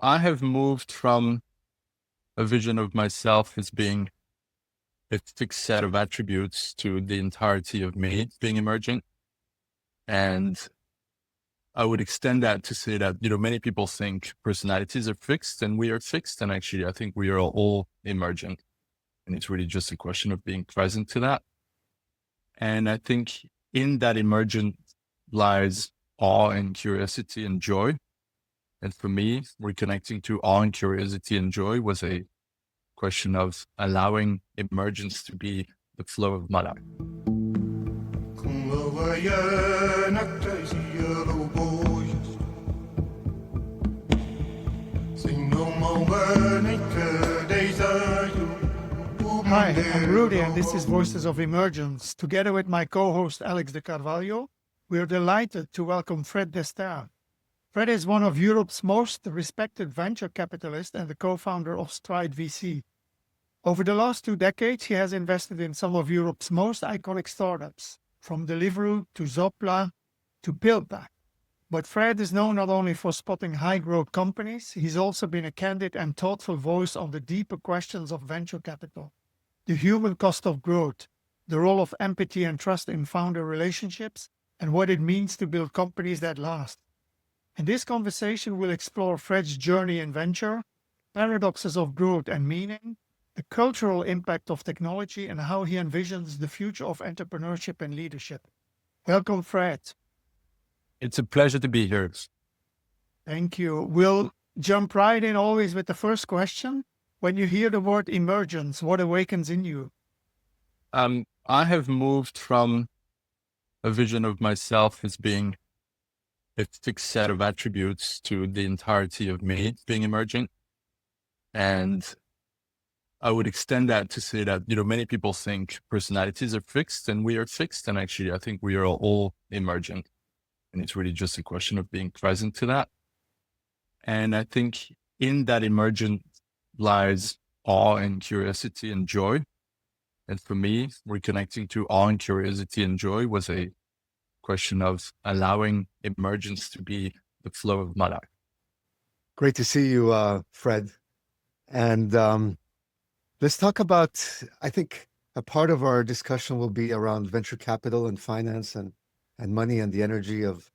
I have moved from a vision of myself as being a fixed set of attributes to the entirety of me being emergent. And I would extend that to say that, many people think personalities are fixed and we are fixed. And actually, I think we are all emergent. And it's really just a question of being present to that. And I think in that emergent lies awe and curiosity and joy. And for me, reconnecting to awe and curiosity and joy was a question of allowing emergence to be the flow of my life. Hi, I'm Rudy, and this is Voices of Emergence. Together with my co-host Alex de Carvalho, we are delighted to welcome Fred Destin. Fred is one of Europe's most respected venture capitalists and the co-founder of Stride.VC. Over the last 2 decades, he has invested in some of Europe's most iconic startups, from Deliveroo to Zopla to PillPack. But Fred is known not only for spotting high-growth companies, he's also been a candid and thoughtful voice on the deeper questions of venture capital. The human cost of growth, the role of empathy and trust in founder relationships, and what it means to build companies that last. In this conversation, we'll explore Fred's journey in venture, paradoxes of growth and meaning, the cultural impact of technology, and how he envisions the future of entrepreneurship and leadership. Welcome, Fred. It's a pleasure to be here. Thank you. We'll jump right in always with the first question. When you hear the word emergence, what awakens in you? I have moved from a vision of myself as being a fixed set of attributes to the entirety of me being emergent. And I would extend that to say that, many people think personalities are fixed and we are fixed. And actually, I think we are all emergent. And it's really just a question of being present to that. And I think in that emergent lies awe and curiosity and joy. And for me, reconnecting to awe and curiosity and joy was a question of allowing emergence to be the flow of my life. Great to see you, Fred. And let's talk about, I think a part of our discussion will be around venture capital and finance and money and the energy of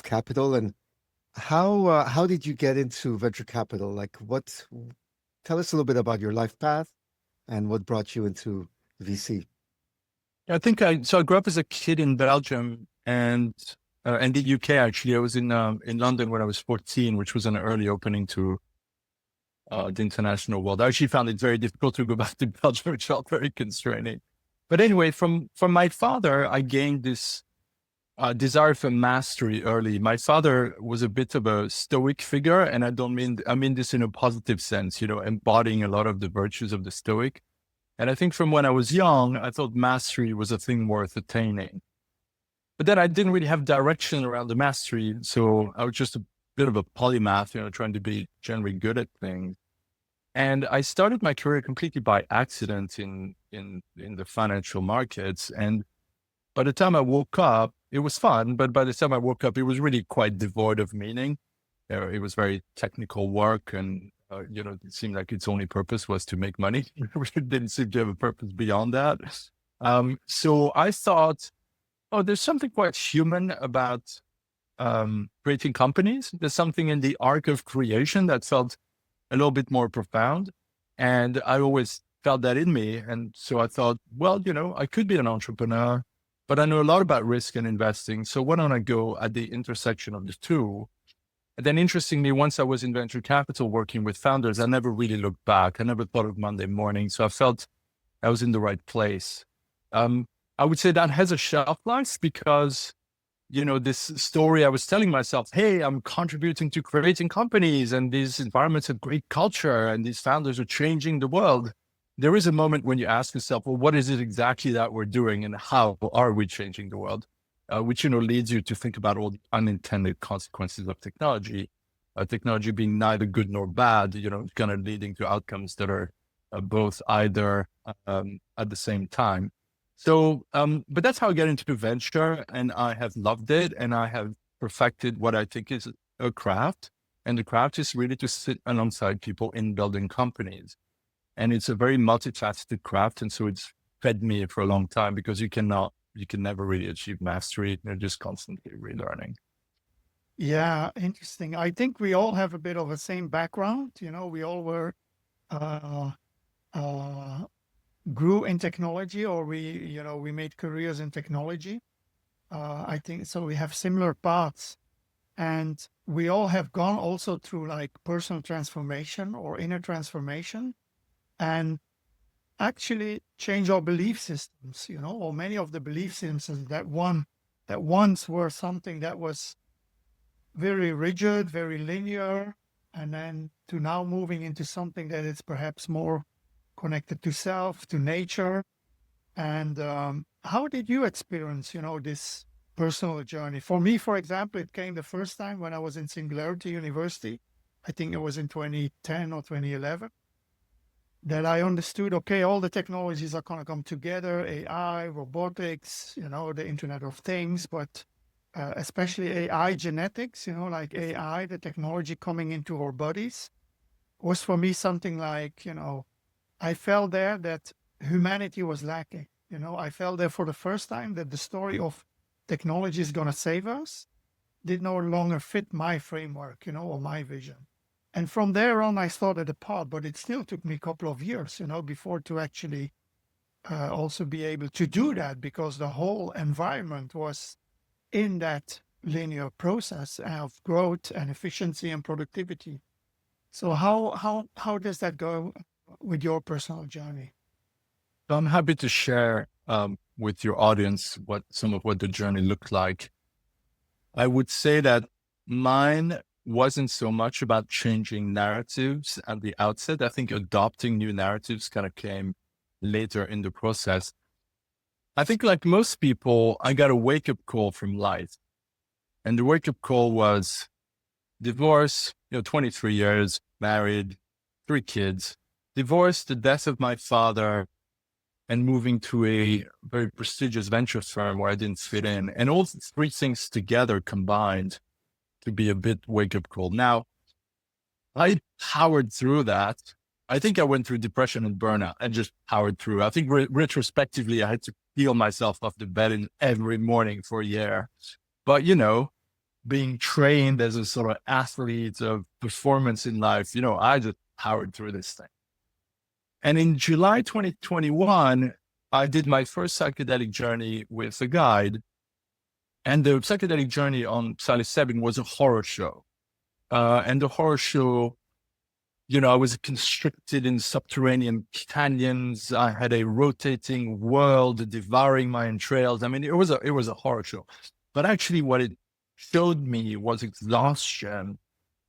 capital. And how did you get into venture capital? Tell us a little bit about your life path and what brought you into VC. I think I grew up as a kid in Belgium and the UK. Actually, I was in London when I was 14, which was an early opening to the international world. I actually found it very difficult to go back to Belgium, which felt very constraining. But anyway, from my father, I gained this desire for mastery early. My father was a bit of a stoic figure, and I mean this in a positive sense, embodying a lot of the virtues of the stoic. And I think from when I was young, I thought mastery was a thing worth attaining. But then I didn't really have direction around the mastery. So I was just a bit of a polymath, trying to be generally good at things. And I started my career completely by accident in the financial markets. And by the time I woke up, it was fun. But by the time I woke up, it was really quite devoid of meaning. It was very technical work. And, it seemed like its only purpose was to make money. It didn't seem to have a purpose beyond that. So I thought, there's something quite human about creating companies. There's something in the arc of creation that felt a little bit more profound. And I always felt that in me. And so I thought, well, I could be an entrepreneur, but I know a lot about risk and investing. So why don't I go at the intersection of the two? And then interestingly, once I was in venture capital working with founders, I never really looked back. I never thought of Monday morning. So I felt I was in the right place. I would say that has a shelf life because, this story I was telling myself, hey, I'm contributing to creating companies and these environments have great culture and these founders are changing the world. There is a moment when you ask yourself, well, what is it exactly that we're doing and how are we changing the world? Which, leads you to think about all the unintended consequences of technology, technology being neither good nor bad, kind of leading to outcomes that are both either at the same time. So, but that's how I get into venture, and I have loved it, and I have perfected what I think is a craft. And the craft is really to sit alongside people in building companies. And it's a very multifaceted craft. And so it's fed me for a long time, because you can never really achieve mastery. You're just constantly relearning. Yeah, interesting. I think we all have a bit of the same background. We all were uh, uh, grew in technology, or we made careers in technology. I think so. We have similar paths, and we all have gone also through like personal transformation or inner transformation, and actually change our belief systems. Or many of the belief systems that once were something that was very rigid, very linear, and then to now moving into something that is perhaps more connected to self, to nature. And how did you experience, this personal journey? For me, for example, it came the first time when I was in Singularity University. I think it was in 2010 or 2011, that I understood, okay, all the technologies are going to come together, AI, robotics, the Internet of Things, but especially AI genetics, like AI, the technology coming into our bodies, was for me something like, I felt there that humanity was lacking. I felt there for the first time that the story of technology is going to save us did no longer fit my framework, or my vision. And from there on, I started a path, but it still took me a couple of years, before to actually also be able to do that, because the whole environment was in that linear process of growth and efficiency and productivity. So how does that go with your personal journey? So I'm happy to share with your audience some of what the journey looked like. I would say that mine wasn't so much about changing narratives at the outset. I think adopting new narratives kind of came later in the process. I think, like most people, I got a wake-up call from life. And the wake-up call was divorce, 23 years, married, 3 kids, divorce, the death of my father, and moving to a very prestigious venture firm where I didn't fit in. And all 3 things together combined to be a bit wake-up call. Now, I powered through that. I think I went through depression and burnout and just powered through. I think retrospectively, I had to peel myself off the bed every morning for a year. But, being trained as a sort of athlete of performance in life, I just powered through this thing. And in July 2021, I did my first psychedelic journey with a guide. And the psychedelic journey on psilocybin was a horror show. And the horror show, I was constricted in subterranean canyons. I had a rotating world devouring my entrails. I mean, it was a horror show. But actually what it showed me was exhaustion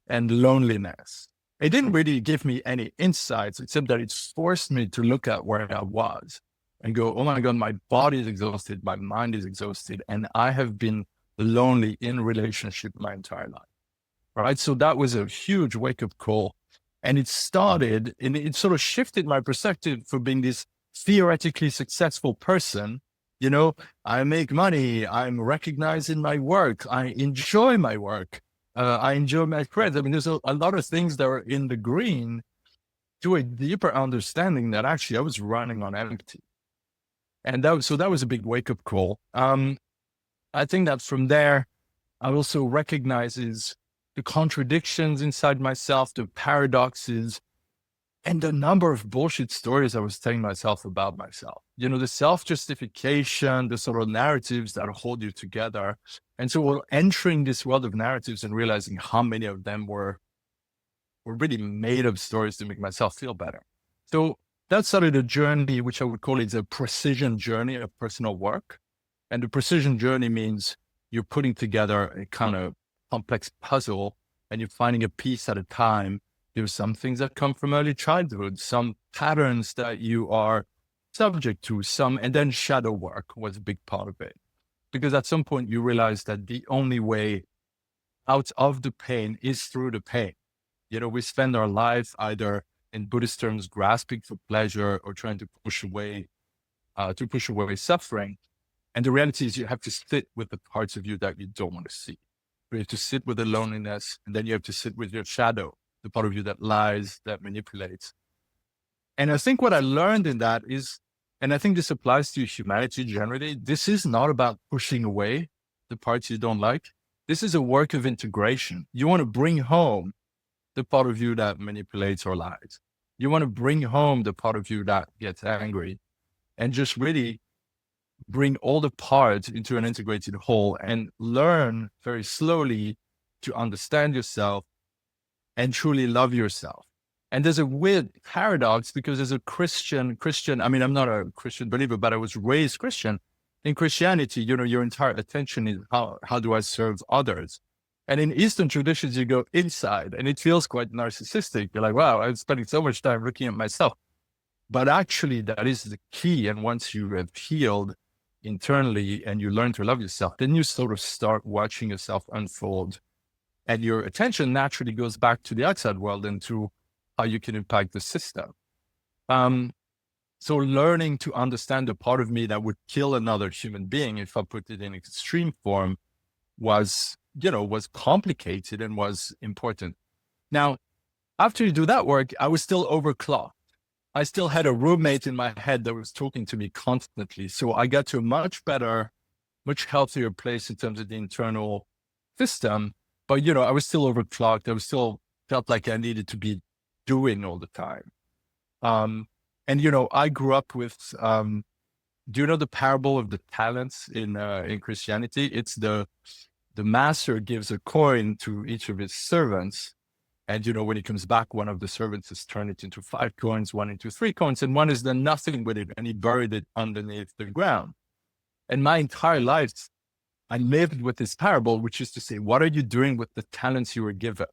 and loneliness. It didn't really give me any insights, except that it forced me to look at where I was and go, oh my God, my body is exhausted, my mind is exhausted, and I have been lonely in relationship my entire life. Right. So that was a huge wake-up call. And it sort of shifted my perspective for being this theoretically successful person. I make money, I'm recognized in my work, I enjoy my work, I enjoy my friends. I mean, there's a lot of things that are in the green, to a deeper understanding that actually I was running on empty. And that was a big wake-up call. I think that from there, I also recognizes the contradictions inside myself, the paradoxes, and the number of bullshit stories I was telling myself about myself. The self-justification, the sort of narratives that hold you together. And so entering this world of narratives and realizing how many of them were really made up stories to make myself feel better. So that started a journey, which I would call it a precision journey of personal work. And the precision journey means you're putting together a kind of complex puzzle and you're finding a piece at a time. There's some things that come from early childhood, some patterns that you are subject to, and then shadow work was a big part of it. Because at some point you realize that the only way out of the pain is through the pain. We spend our life either, in Buddhist terms, grasping for pleasure or trying to push away suffering. And the reality is you have to sit with the parts of you that you don't want to see. You have to sit with the loneliness, and then you have to sit with your shadow, the part of you that lies, that manipulates. And I think what I learned in that is, and I think this applies to humanity generally, this is not about pushing away the parts you don't like. This is a work of integration. You want to bring home the part of you that manipulates or lies. You want to bring home the part of you that gets angry, and just really bring all the parts into an integrated whole and learn very slowly to understand yourself and truly love yourself. And there's a weird paradox, because as a Christian, I mean, I'm not a Christian believer, but I was raised Christian. In Christianity, your entire attention is how do I serve others? And in Eastern traditions, you go inside, and it feels quite narcissistic. You're like, wow, I'm spending so much time looking at myself. But actually, that is the key. And once you have healed internally and you learn to love yourself, then you sort of start watching yourself unfold. And your attention naturally goes back to the outside world and to how you can impact the system. So learning to understand the part of me that would kill another human being, if I put it in extreme form, was complicated and was important. Now, after you do that work, I was still overclocked. I still had a roommate in my head that was talking to me constantly. So I got to a much better, much healthier place in terms of the internal system. But, I was still overclocked. I was still felt like I needed to be doing all the time. And I grew up with, do you know the parable of the talents in Christianity? It's the master gives a coin to each of his servants. And, when he comes back, one of the servants has turned it into 5 coins, one into 3 coins, and one has done nothing with it, and he buried it underneath the ground. And my entire life, I lived with this parable, which is to say, what are you doing with the talents you were given?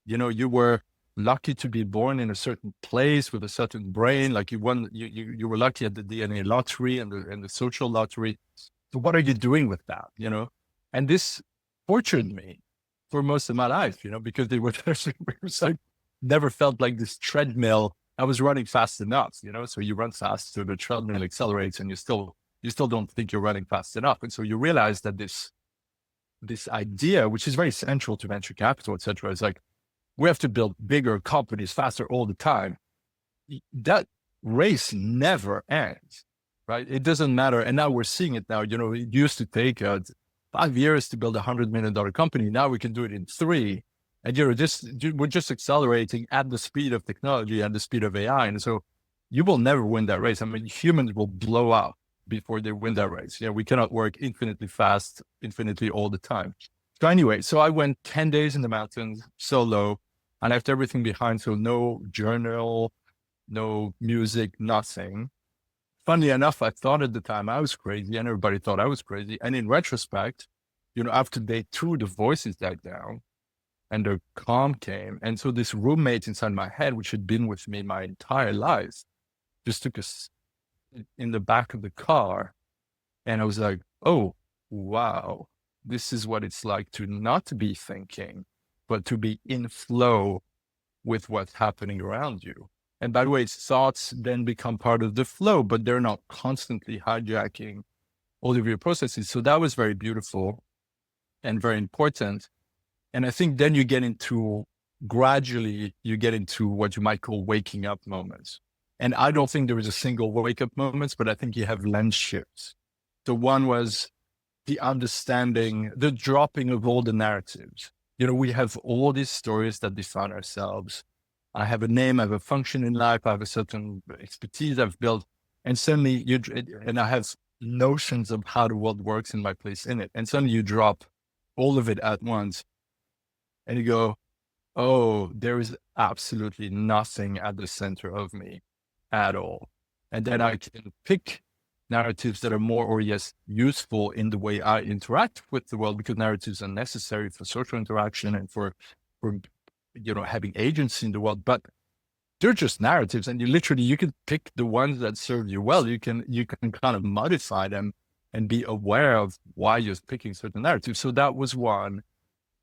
You were lucky to be born in a certain place with a certain brain, like you were lucky at the DNA lottery and the social lottery. So what are you doing with that? And this tortured me for most of my life, because it was like, never felt like this treadmill. I was running fast enough, so you run fast, so the treadmill accelerates, and you still don't think you're running fast enough. And so you realize that this idea, which is very central to venture capital, et cetera, is like, we have to build bigger companies faster all the time. That race never ends, right? It doesn't matter. And now we're seeing it now. It used to take 5 years to build $100 million company. Now we can do it in 3. And we're just accelerating at the speed of technology, at the speed of AI. And so you will never win that race. I mean, humans will blow up before they win that race. We cannot work infinitely fast, infinitely all the time. So anyway, I went 10 days in the mountains solo. I left everything behind. So no journal, no music, nothing. Funnily enough, I thought at the time I was crazy, and everybody thought I was crazy. And in retrospect, after day 2, the voices died down and the calm came. And so this roommate inside my head, which had been with me my entire life, just took us in the back of the car. And I was like, oh, wow, this is what it's like to not be thinking, but to be in flow with what's happening around you. And by the way, thoughts then become part of the flow, but they're not constantly hijacking all of your processes. So that was very beautiful and very important. And I think then gradually you get into what you might call waking up moments. And I don't think there is a single wake up moments, but I think you have lens shifts. So one was the understanding, the dropping of all the narratives. We have all these stories that define ourselves. I have a name, I have a function in life, I have a certain expertise I've built, and suddenly and I have notions of how the world works and my place in it. And suddenly you drop all of it at once and you go, oh, there is absolutely nothing at the center of me at all. And then I can pick narratives that are more or less useful in the way I interact with the world, because narratives are necessary for social interaction and for having agency in the world, but they're just narratives, and you can pick the ones that serve you well. You can kind of modify them and be aware of why you're picking certain narratives. So that was one.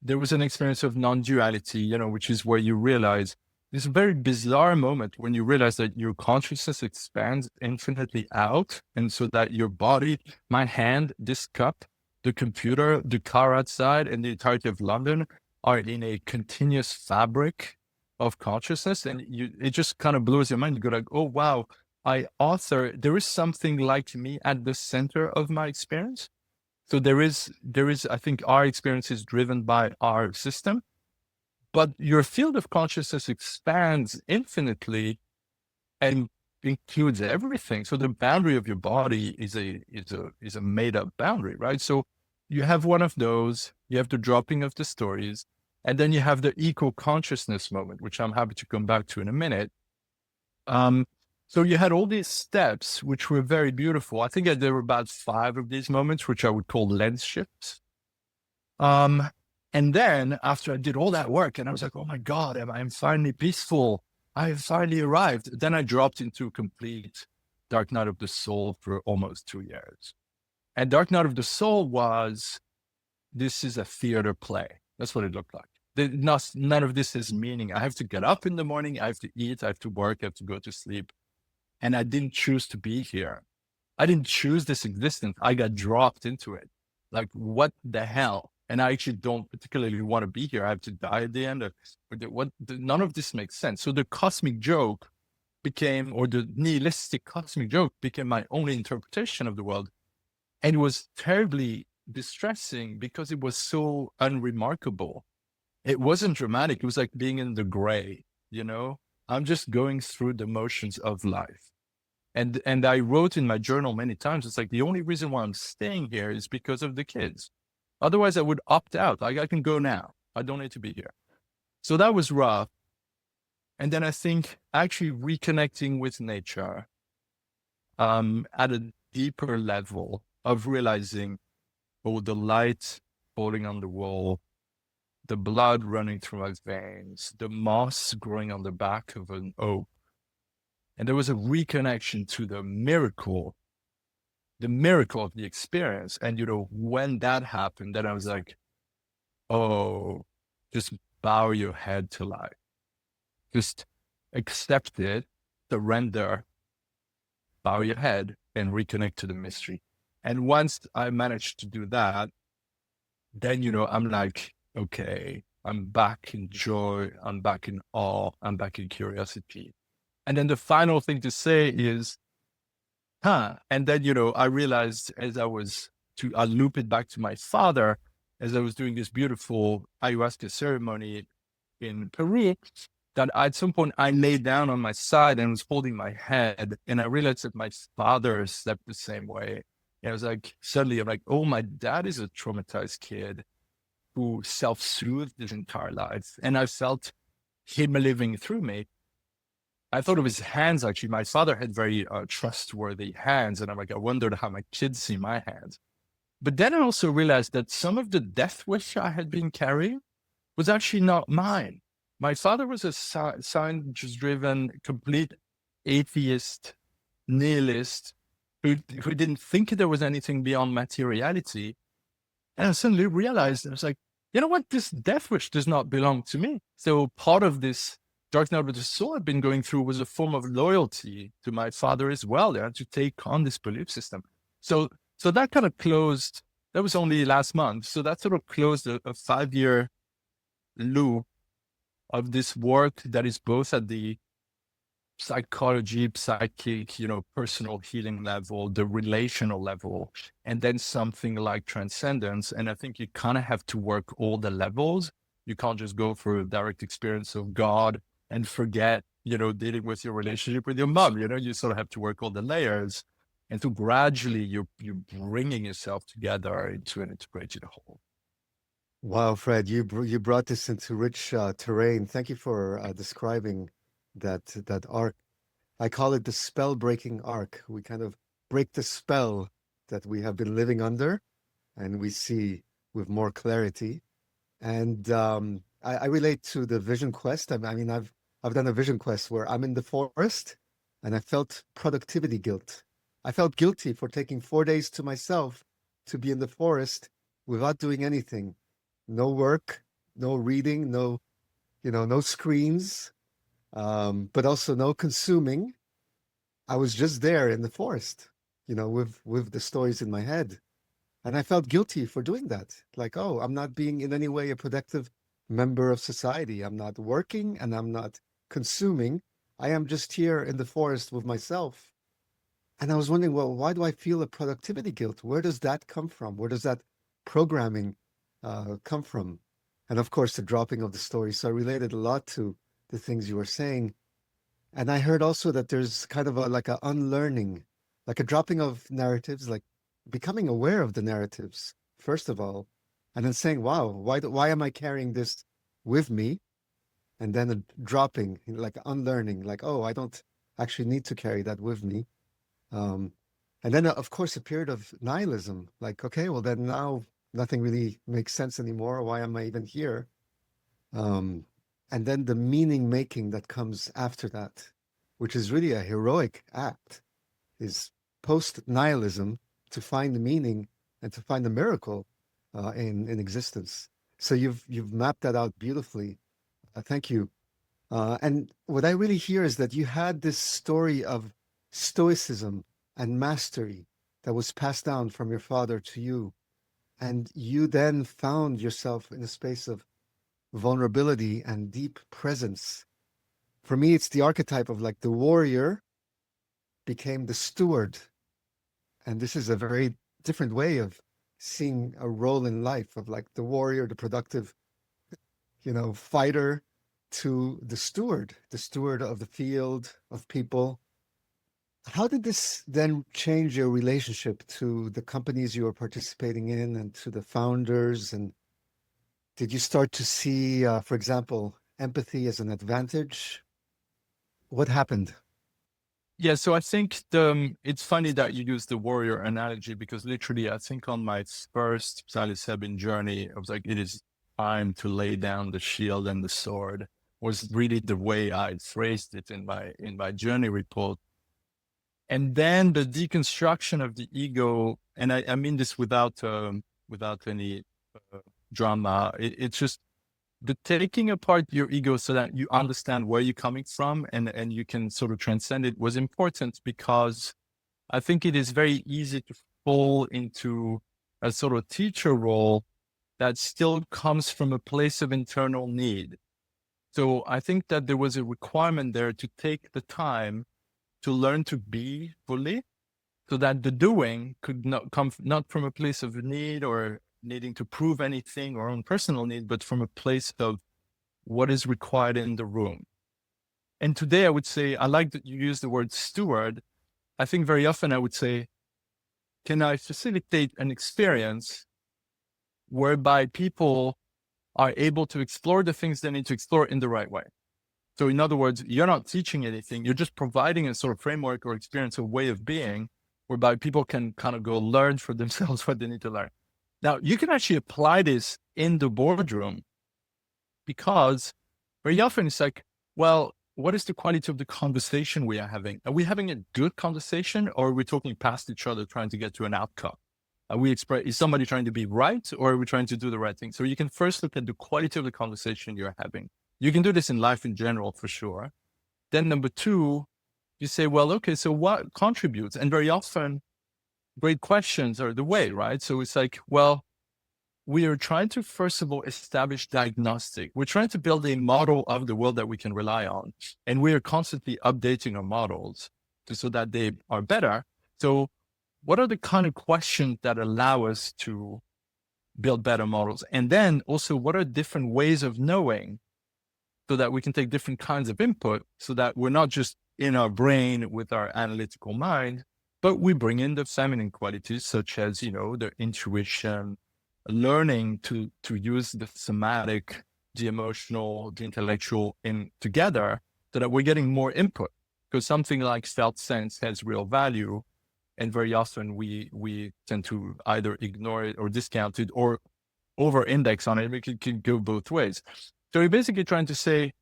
There was an experience of non-duality, which is where you realize this very bizarre moment when you realize that your consciousness expands infinitely out. And so that your body, my hand, this cup the computer, the car outside, and the entirety of London are in a continuous fabric of consciousness. And it just kind of blows your mind. You go like, oh, wow, there is something like me at the center of my experience. So there is, I think our experience is driven by our system, but your field of consciousness expands infinitely and includes everything. So the boundary of your body is a made up boundary, right? So you have one of those, you have the dropping of the stories, and then you have the eco-consciousness moment, which I'm happy to come back to in a minute. So you had all these steps, which were very beautiful. I think there were about 5 of these moments, which I would call lens shifts. And then after I did all that work and I was like, oh my God, I'm finally peaceful. I finally arrived. Then I dropped into complete dark night of the soul for almost 2 years. And dark night of the soul this is a theater play. That's what it looked like. None of this has meaning. I have to get up in the morning. I have to eat. I have to work. I have to go to sleep. And I didn't choose to be here. I didn't choose this existence. I got dropped into it. Like, what the hell? And I actually don't particularly want to be here. I have to die at the end. None of this makes sense. So the cosmic joke became, or the nihilistic cosmic joke became my only interpretation of the world. And it was terribly distressing because it was so unremarkable. It wasn't dramatic. It was like being in the gray, I'm just going through the motions of life. And I wrote in my journal many times, it's like the only reason why I'm staying here is because of the kids. Otherwise, I would opt out. I can go now. I don't need to be here. So that was rough. And then I think actually reconnecting with nature at a deeper level of realizing, the light falling on the wall, the blood running through my veins, the moss growing on the back of an oak. And there was a reconnection to the miracle of the experience. And, when that happened, then I was like, oh, just bow your head to life. Just accept it, surrender, bow your head, and reconnect to the mystery. And once I managed to do that, then, I'm like, okay, I'm back in joy, I'm back in awe, I'm back in curiosity. And then the final thing to say is, and then, I realized I loop it back to my father, as I was doing this beautiful ayahuasca ceremony in Peru, that at some point I lay down on my side and was holding my head. And I realized that my father slept the same way. And I was like, suddenly I'm like, oh, my dad is a traumatized kid who self-soothed his entire life. And I felt him living through me. I thought of his hands, actually. My father had very trustworthy hands. And I'm like, I wondered how my kids see my hands. But then I also realized that some of the death wish I had been carrying was actually not mine. My father was a science-driven, complete atheist, nihilist, who didn't think there was anything beyond materiality. And I suddenly realized, I was like, you know what? This death wish does not belong to me. So part of this dark night of the soul I've been going through was a form of loyalty to my father as well, to take on this belief system. So that kind of closed, that was only last month. So that sort of closed a 5-year loop of this work that is both at the psychology, psychic, personal healing level, the relational level, and then something like transcendence. And I think you kind of have to work all the levels. You can't just go for a direct experience of God and forget, dealing with your relationship with your mom. You sort of have to work all the layers. And so gradually you're bringing yourself together into an integrated whole. Wow, Fred, you brought this into rich terrain. Thank you for describing that arc. I call it the spell-breaking arc. We kind of break the spell that we have been living under, and we see with more clarity. And I relate to the vision quest. I mean, I've done a vision quest where I'm in the forest, and I felt productivity guilt. I felt guilty for taking 4 days to myself to be in the forest without doing anything. No work, no reading, no screens, but also no consuming. I was just there in the forest, with the stories in my head. And I felt guilty for doing that. Like, oh, I'm not being in any way a productive member of society. I'm not working and I'm not consuming. I am just here in the forest with myself. And I was wondering, well, why do I feel a productivity guilt? Where does that come from? Where does that programming come from? And of course, the dropping of the story. So I related a lot to the things you were saying. And I heard also that there's kind of like a unlearning, like a dropping of narratives, like becoming aware of the narratives, first of all, and then saying, wow, why am I carrying this with me? And then a dropping, like unlearning, like, oh, I don't actually need to carry that with me. And then, of course, a period of nihilism, like, okay, well, then now nothing really makes sense anymore. Why am I even here? And then the meaning making that comes after that, which is really a heroic act, is post nihilism to find the meaning and to find the miracle in existence. So you've mapped that out beautifully. Thank you. And what I really hear is that you had this story of stoicism and mastery that was passed down from your father to you. And you then found yourself in a space of vulnerability and deep presence. For me, it's the archetype of like the warrior became the steward. And this is a very different way of seeing a role in life, of like the warrior, the productive, fighter, to the steward of the field, of people. How did this then change your relationship to the companies you were participating in and to the founders? And did you start to see, for example, empathy as an advantage? What happened? Yeah, so I think it's funny that you use the warrior analogy, because literally I think on my first psilocybin journey, I was like, it is time to lay down the shield and the sword, was really the way I phrased it in my journey report. And then the deconstruction of the ego, and I mean this without any drama. It's just the taking apart your ego so that you understand where you're coming from and you can sort of transcend it was important, because I think it is very easy to fall into a sort of teacher role that still comes from a place of internal need. So I think that there was a requirement there to take the time to learn to be fully, so that the doing could not come not from a place of need or needing to prove anything or own personal need, but from a place of what is required in the room. And today I would say, I like that you use the word steward. I think very often I would say, can I facilitate an experience whereby people are able to explore the things they need to explore in the right way? So in other words, you're not teaching anything, you're just providing a sort of framework or experience, a way of being, whereby people can kind of go learn for themselves what they need to learn. Now, you can actually apply this in the boardroom, because very often it's like, well, what is the quality of the conversation we are having? Are we having a good conversation, or are we talking past each other trying to get to an outcome? Is somebody trying to be right, or are we trying to do the right thing? So you can first look at the quality of the conversation you're having. You can do this in life in general, for sure. Then number two, you say, well, okay, so what contributes? And very often, great questions are the way, right? So it's like, well, we are trying to, first of all, establish diagnostic. We're trying to build a model of the world that we can rely on. And we are constantly updating our models so that they are better. So what are the kind of questions that allow us to build better models? And then also, what are different ways of knowing, so that we can take different kinds of input, so that we're not just in our brain with our analytical mind, but we bring in the feminine qualities, such as, the intuition, learning to use the somatic, the emotional, the intellectual in together, so that we're getting more input. Because something like felt sense has real value. And very often we tend to either ignore it or discount it or over-index on it. It can go both ways. So you're basically trying to say,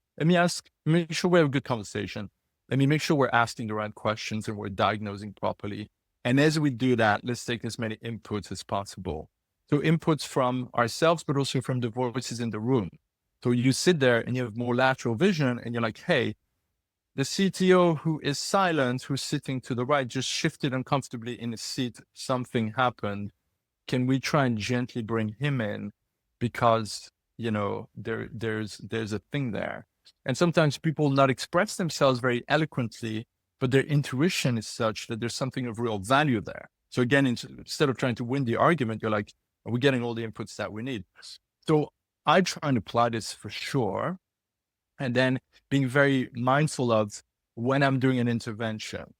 make sure we have a good conversation. Let me make sure we're asking the right questions and we're diagnosing properly. And as we do that, let's take as many inputs as possible. So inputs from ourselves, but also from the voices in the room. So you sit there and you have more lateral vision and you're like, hey, the CTO who is silent, who's sitting to the right, just shifted uncomfortably in his seat. Something happened. can we try and gently bring him in because, there's a thing there. And sometimes people not express themselves very eloquently, but their intuition is such that there's something of real value there. So again, instead of trying to win the argument, you're like, are we getting all the inputs that we need? So I try and apply this for sure. And then being very mindful of when I'm doing an intervention.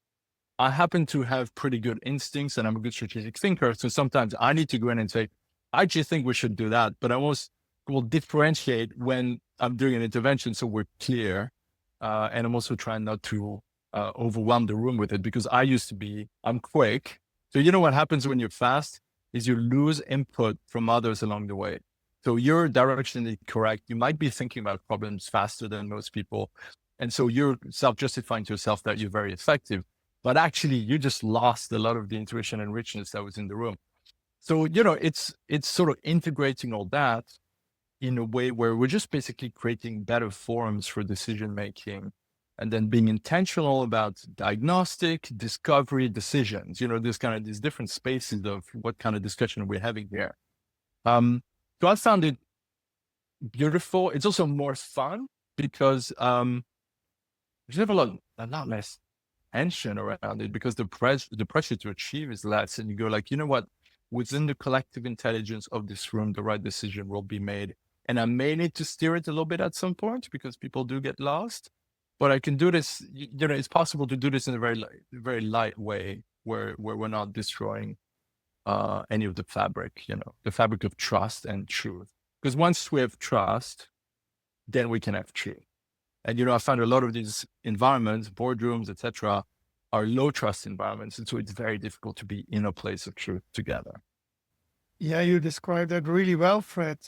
I happen to have pretty good instincts and I'm a good strategic thinker. So sometimes I need to go in and say, I just think we should do that. But I almost will differentiate when I'm doing an intervention so we're clear. And I'm also trying not to overwhelm the room with it because I'm quick. So you know what happens when you're fast is you lose input from others along the way. So you're directionally correct. You might be thinking about problems faster than most people. And so you're self-justifying to yourself that you're very effective. But actually, you just lost a lot of the intuition and richness that was in the room. So, it's sort of integrating all that in a way where we're just basically creating better forums for decision-making and then being intentional about diagnostic, discovery, decisions. There's kind of these different spaces of what kind of discussion we're having here. So I found it beautiful. It's also more fun because you have a lot less tension around it because the pressure to achieve is less. And you go like, you know what, within the collective intelligence of this room, the right decision will be made. And I may need to steer it a little bit at some point because people do get lost, but I can do this, it's possible to do this in a very light way where we're not destroying any of the fabric, the fabric of trust and truth. Because once we have trust, then we can have truth. And, I found a lot of these environments, boardrooms, etc., are low trust environments. And so it's very difficult to be in a place of truth together. Yeah, you described that really well, Fred.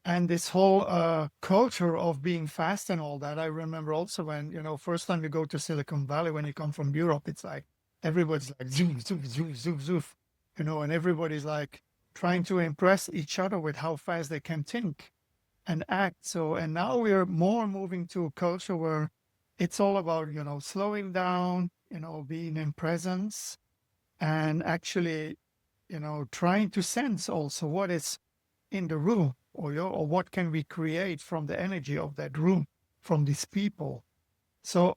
And this whole culture of being fast and all that, I remember also when, first time you go to Silicon Valley, when you come from Europe, it's like everybody's like zoom, zoom, zoom, zoom, zoom, and everybody's like trying to impress each other with how fast they can think and act. So, and now we're more moving to a culture where it's all about, slowing down, being in presence and actually, trying to sense also what is in the room or what can we create from the energy of that room, from these people. So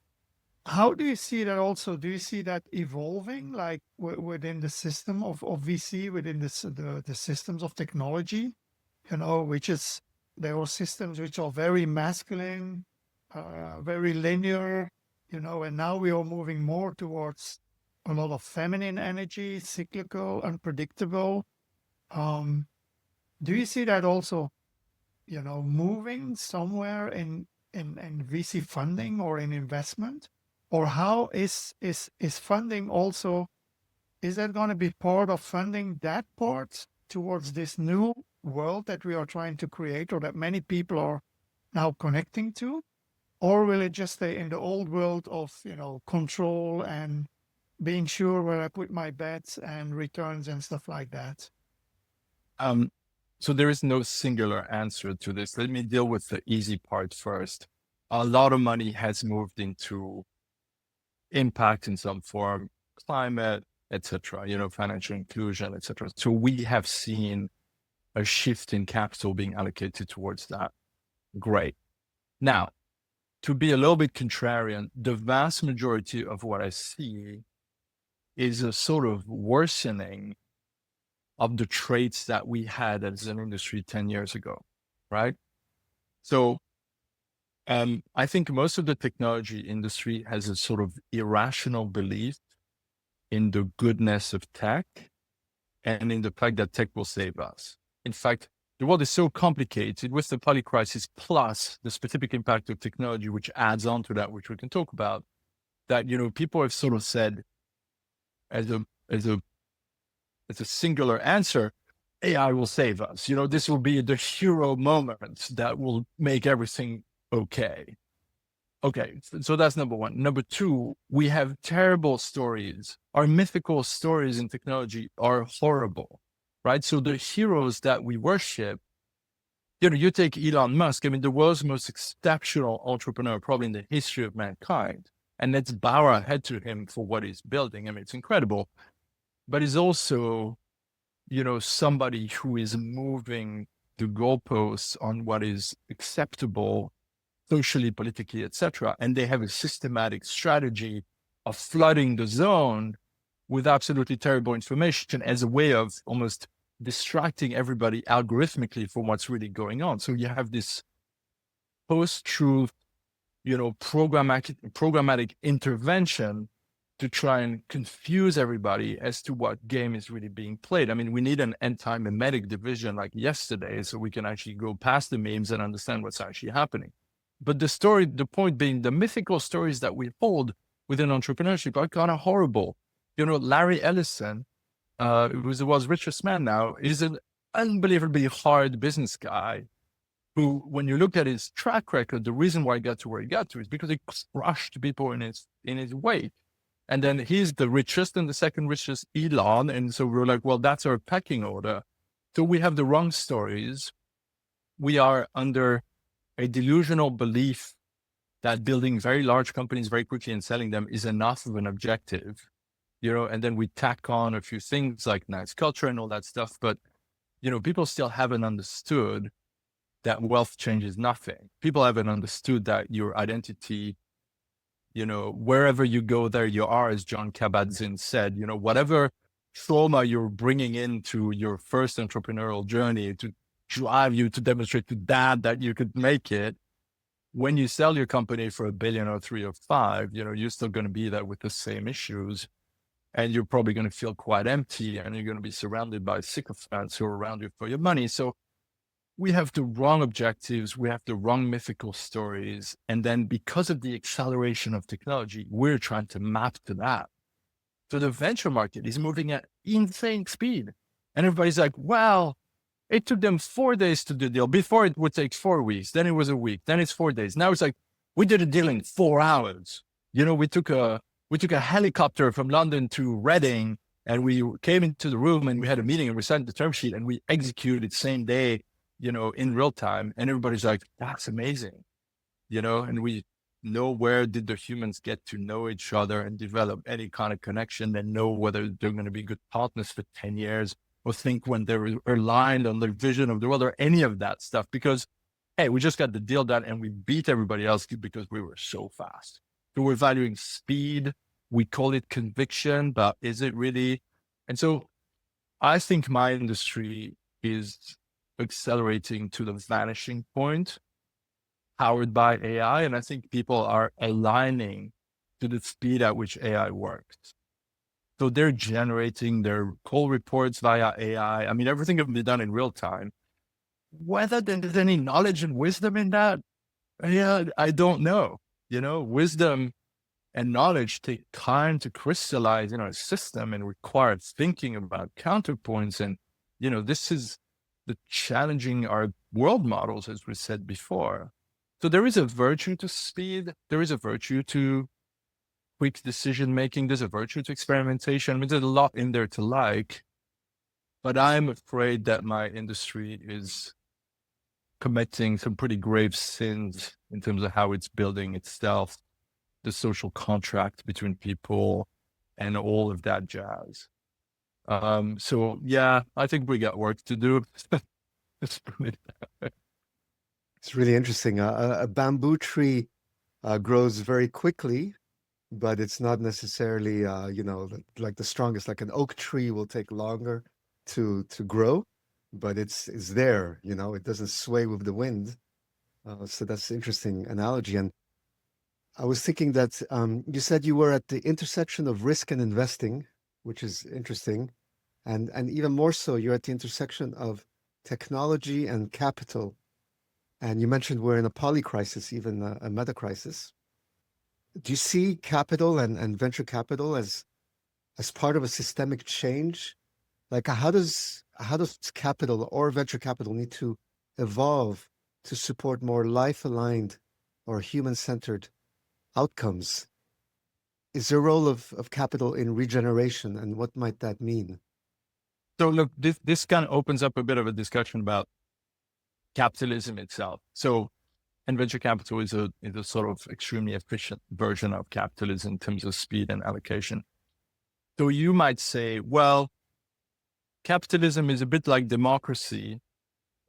how do you see that also? Do you see that evolving like within the system of VC, within the systems of technology, there are systems which are very masculine, very linear, and now we are moving more towards a lot of feminine energy, cyclical, unpredictable. Do you see that also, moving somewhere in VC funding or in investment? Or how is funding also, is that going to be part of funding that part towards this new world that we are trying to create or that many people are now connecting to? Or will it just stay in the old world of, control and being sure where I put my bets and returns and stuff like that? So there is no singular answer to this. Let me deal with the easy part first. A lot of money has moved into impact in some form, climate, etc., financial inclusion, etc. So we have seen a shift in capital being allocated towards that. Great. Now, to be a little bit contrarian, the vast majority of what I see is a sort of worsening of the traits that we had as an industry 10 years ago, right? So I think most of the technology industry has a sort of irrational belief in the goodness of tech and in the fact that tech will save us. In fact, the world is so complicated with the polycrisis plus the specific impact of technology, which adds on to that, which we can talk about, that, people have sort of said as a singular answer, AI will save us. This will be the hero moment that will make everything okay. Okay, so that's number one. Number two, we have terrible stories. Our mythical stories in technology are horrible, right? So the heroes that we worship, you take Elon Musk, the world's most exceptional entrepreneur probably in the history of mankind. And let's bow our head to him for what he's building. It's incredible. But he's also, somebody who is moving the goalposts on what is acceptable socially, politically, etc. And they have a systematic strategy of flooding the zone with absolutely terrible information as a way of almost distracting everybody algorithmically from what's really going on. So you have this post-truth, programmatic intervention to try and confuse everybody as to what game is really being played. I mean, we need an anti-memetic division like yesterday so we can actually go past the memes and understand what's actually happening. But the point being, the mythical stories that we hold within entrepreneurship are kind of horrible. Larry Ellison, who's the world's richest man now, is an unbelievably hard business guy who, when you look at his track record, the reason why he got to where he got to is because he crushed people in his wake. And then he's the richest and the second richest Elon. And so we're like, well, that's our pecking order. So we have the wrong stories. We are under a delusional belief that building very large companies very quickly and selling them is enough of an objective, and then we tack on a few things like nice culture and all that stuff. But, people still haven't understood that wealth changes nothing. People haven't understood that your identity, wherever you go, there you are, as John Kabat-Zinn said, whatever trauma you're bringing into your first entrepreneurial journey to drive you to demonstrate to dad that you could make it, when you sell your company for $1 billion or 3 or 5, you're still going to be there with the same issues, and you're probably going to feel quite empty, and you're going to be surrounded by sycophants who are around you for your money. So we have the wrong objectives, we have the wrong mythical stories, and then because of the acceleration of technology, we're trying to map to that. So the venture market is moving at insane speed, and everybody's like, well, it took them 4 days to do the deal. Before it would take 4 weeks, then it was a week, then it's 4 days. Now it's like, we did a deal in 4 hours. We took a helicopter from London to Reading, and we came into the room and we had a meeting and we signed the term sheet and we executed same day, in real time. And everybody's like, that's amazing, and we know where did the humans get to know each other and develop any kind of connection and know whether they're going to be good partners for 10 years. Or think when they're aligned on their vision of the world or any of that stuff, because, hey, we just got the deal done and we beat everybody else because we were so fast. So we're valuing speed. We call it conviction, but is it really? And so I think my industry is accelerating to the vanishing point, powered by AI. And I think people are aligning to the speed at which AI works. So they're generating their call reports via AI. I mean, everything can be done in real time. Whether there's any knowledge and wisdom in that, I don't know. Wisdom and knowledge take time to crystallize in our system and require thinking about counterpoints. And, this is the challenging our world models, as we said before. So there is a virtue to speed. There is a virtue to quick decision-making. There's a virtue to experimentation. I mean, there's a lot in there to like, but I'm afraid that my industry is committing some pretty grave sins in terms of how it's building itself, the social contract between people and all of that jazz. So yeah, I think we got work to do. It's really interesting. A bamboo tree grows very quickly, but it's not necessarily, like the strongest. Like an oak tree will take longer to grow, but it's there. It doesn't sway with the wind. So that's an interesting analogy. And I was thinking that you said you were at the intersection of risk and investing, which is interesting, and even more so, you're at the intersection of technology and capital. And you mentioned we're in a polycrisis, even a meta crisis. Do you see capital and venture capital as part of a systemic change? Like, how does capital or venture capital need to evolve to support more life-aligned or human-centered outcomes? Is there a role of capital in regeneration, and what might that mean? So look, this kind of opens up a bit of a discussion about capitalism itself. So, and venture capital is a sort of extremely efficient version of capitalism in terms of speed and allocation. So you might say, well, capitalism is a bit like democracy.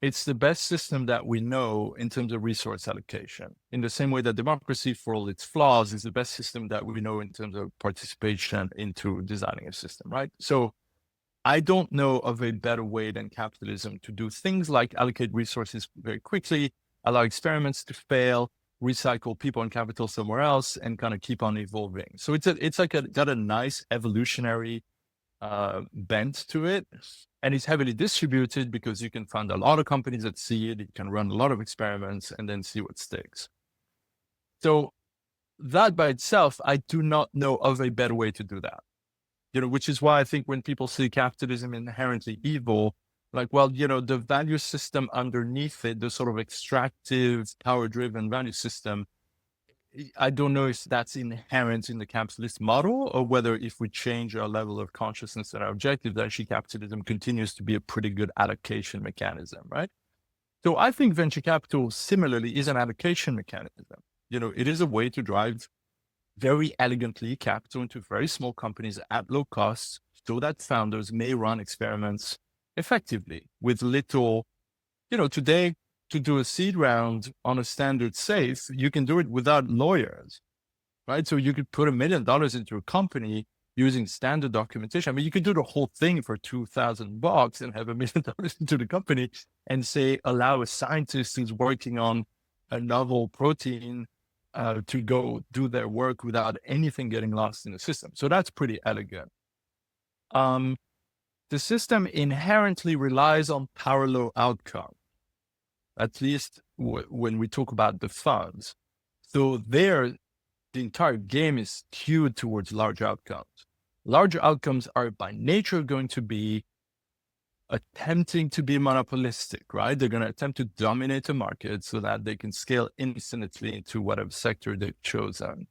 It's the best system that we know in terms of resource allocation, in the same way that democracy, for all its flaws, is the best system that we know in terms of participation into designing a system, right? So I don't know of a better way than capitalism to do things like allocate resources very quickly, allow experiments to fail, recycle people and capital somewhere else, and kind of keep on evolving. So it's got a nice evolutionary bent to it. And it's heavily distributed because you can find a lot of companies that see it. You can run a lot of experiments and then see what sticks. So that by itself, I do not know of a better way to do that. Which is why I think when people see capitalism inherently evil, like, well, the value system underneath it, the sort of extractive, power-driven value system, I don't know if that's inherent in the capitalist model or whether if we change our level of consciousness and our objectives, actually capitalism continues to be a pretty good allocation mechanism, right? So I think venture capital similarly is an allocation mechanism. It is a way to drive very elegantly capital into very small companies at low costs so that founders may run experiments effectively with little, today, to do a seed round on a standard safe, you can do it without lawyers, right? So you could put $1 million into a company using standard documentation. I mean, you could do the whole thing for $2,000 and have $1 million into the company and say, allow a scientist who's working on a novel protein to go do their work without anything getting lost in the system. So that's pretty elegant. The system inherently relies on parallel outcomes, at least when we talk about the funds. So the entire game is skewed towards large outcomes. Large outcomes are by nature going to be attempting to be monopolistic, right? They're going to attempt to dominate the market so that they can scale instantly into whatever sector they've chosen.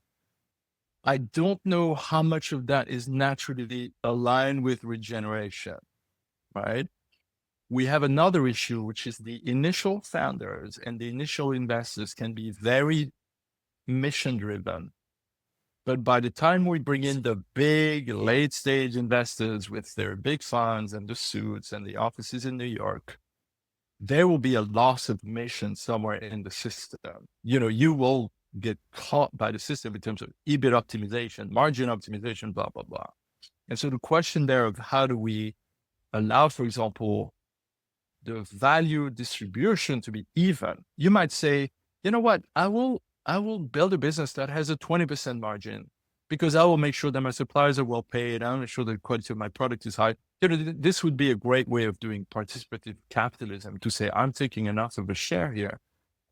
I don't know how much of that is naturally aligned with regeneration, right? We have another issue, which is the initial founders and the initial investors can be very mission driven. But by the time we bring in the big late stage investors with their big funds and the suits and the offices in New York, there will be a loss of mission somewhere in the system. You will get caught by the system in terms of EBIT optimization, margin optimization, blah, blah, blah. And so the question there of how do we allow, for example, the value distribution to be even? You might say, you know what, I will build a business that has a 20% margin because I will make sure that my suppliers are well paid. I'll make sure the quality of my product is high. This would be a great way of doing participative capitalism, to say, I'm taking enough of a share here.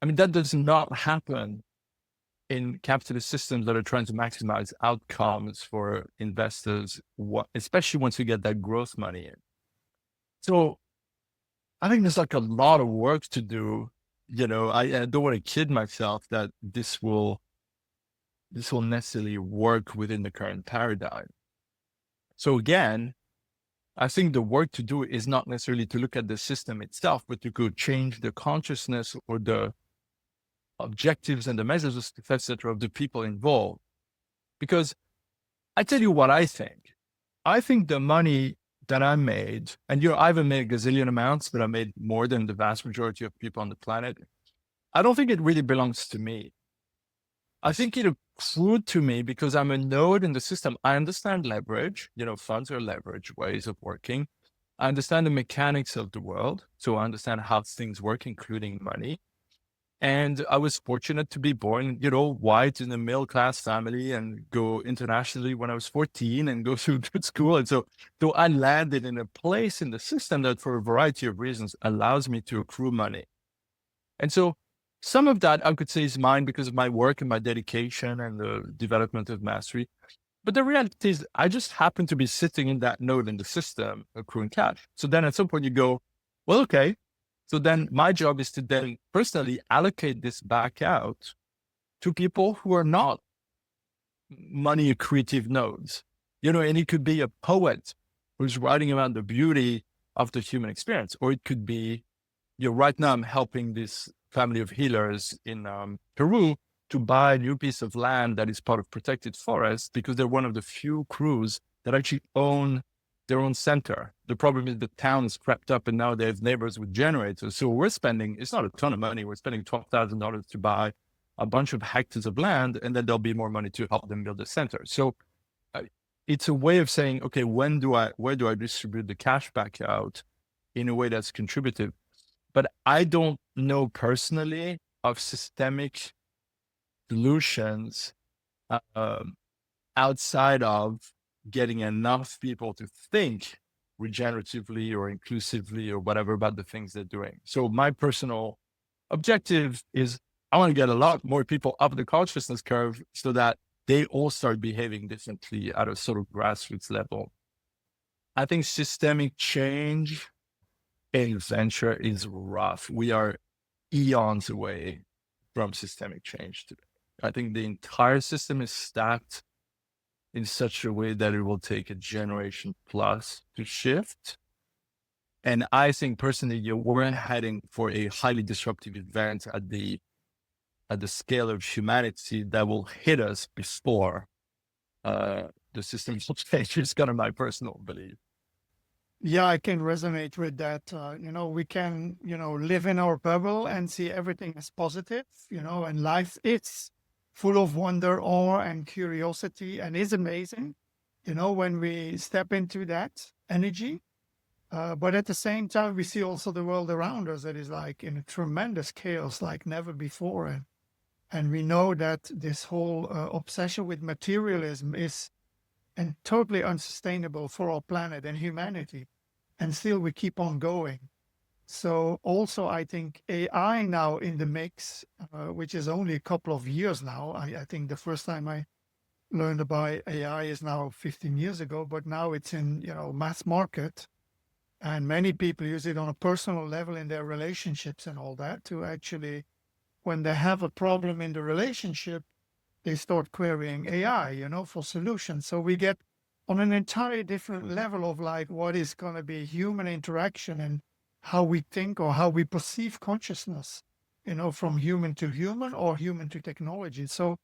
I mean, that does not happen in capitalist systems that are trying to maximize outcomes for investors, especially once you get that growth money in. So I think there's like a lot of work to do. I don't want to kid myself that this will necessarily work within the current paradigm. So again, I think the work to do is not necessarily to look at the system itself, but to go change the consciousness or the objectives and the measures of success, etc., of the people involved. Because I tell you what I think. I think the money that I made, and I haven't made a gazillion amounts, but I made more than the vast majority of people on the planet. I don't think it really belongs to me. I think it accrued to me because I'm a node in the system. I understand leverage, funds are leverage ways of working. I understand the mechanics of the world. So I understand how things work, including money. And I was fortunate to be born, white in a middle-class family and go internationally when I was 14 and go through good school. And so I landed in a place in the system that for a variety of reasons allows me to accrue money. And so some of that I could say is mine because of my work and my dedication and the development of mastery. But the reality is I just happen to be sitting in that node in the system accruing cash. So then at some point you go, well, okay. So then my job is to then personally allocate this back out to people who are not money accretive nodes, and it could be a poet who's writing about the beauty of the human experience, or it could be, right now I'm helping this family of healers in Peru to buy a new piece of land that is part of protected forest because they're one of the few crews that actually own their own center. The problem is the town is crept up and now they have neighbors with generators. So we're spending, it's not a ton of money. We're spending $12,000 to buy a bunch of hectares of land, and then there'll be more money to help them build a center. So it's a way of saying, okay, where do I distribute the cash back out in a way that's contributive? But I don't know personally of systemic solutions outside of getting enough people to think regeneratively or inclusively or whatever about the things they're doing. So my personal objective is I want to get a lot more people up the consciousness curve so that they all start behaving differently at a sort of grassroots level. I think systemic change in venture is rough. We are eons away from systemic change today. I think the entire system is stacked in such a way that it will take a generation plus to shift. And I think personally, we're heading for a highly disruptive event at the scale of humanity that will hit us before the system will change. It's kind of my personal belief. Yeah, I can resonate with that. We can, live in our bubble and see everything as positive, and life is full of wonder, awe, and curiosity, and is amazing, when we step into that energy. But at the same time, we see also the world around us that is like in a tremendous chaos like never before. And we know that this whole obsession with materialism is and totally unsustainable for our planet and humanity. And still we keep on going. So also I think AI now in the mix, which is only a couple of years now. I think the first time I learned about AI is now 15 years ago, but now it's in, mass market. And many people use it on a personal level in their relationships and all that to actually, when they have a problem in the relationship, they start querying AI, for solutions. So we get on an entirely different level of like what is going to be human interaction and how we think or how we perceive consciousness, from human to human or human to technology. So,